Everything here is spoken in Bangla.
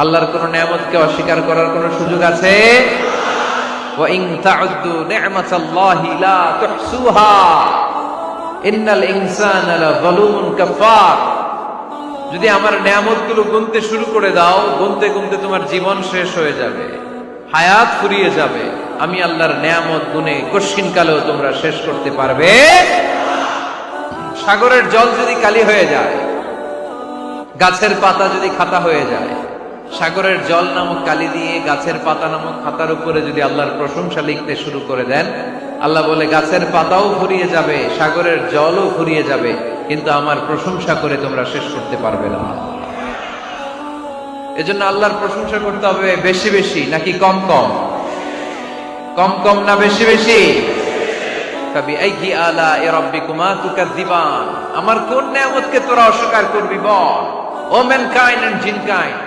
আল্লাহর কোন নিয়ামতকে অস্বীকার করার কোন সুযোগ আছে? ওয়া ইন তাউদ্দু নি'মাতাল্লাহি লা তুহসুহা ইন্নাল ইনসানা লাযালুমুন কাফার। যদি আমার নিয়ামতগুলো গুনতে শুরু করে দাও, গুনতে গুনতে তোমার জীবন শেষ হয়ে যাবে, হায়াত ফুরিয়ে যাবে। আমি আল্লাহর নিয়ামত গুনে কশিন কালেও তোমরা শেষ করতে পারবে। সাগরের জল যদি কালি হয়ে যায়, গাছের পাতা যদি খাতা হয়ে যায়, সাগরের জল নামক কালি দিয়ে গাছের পাতা নামক খাতার উপরে যদি আল্লাহর প্রশংসা লিখতে শুরু করে দেন, আল্লাহ বলে গাছের পাতাও ফুরিয়ে যাবে, সাগরের জলও ফুরিয়ে যাবে, কিন্তু আমার প্রশংসা করে তোমরা শেষ করতে পারবে না। এজন্য আল্লাহর প্রশংসা করতে হবে বেশি বেশি নাকি কম কম? কম কম না বেশি বেশি? ফাবিআইয়ি আলাኢ রাব্বিকুমা তুকাযযিবান। আমার কোন নিয়ামতকে তোরা অস্বীকার করবি বল? ও ম্যানকাইন্ড এন্ড জিনকাইন্ড,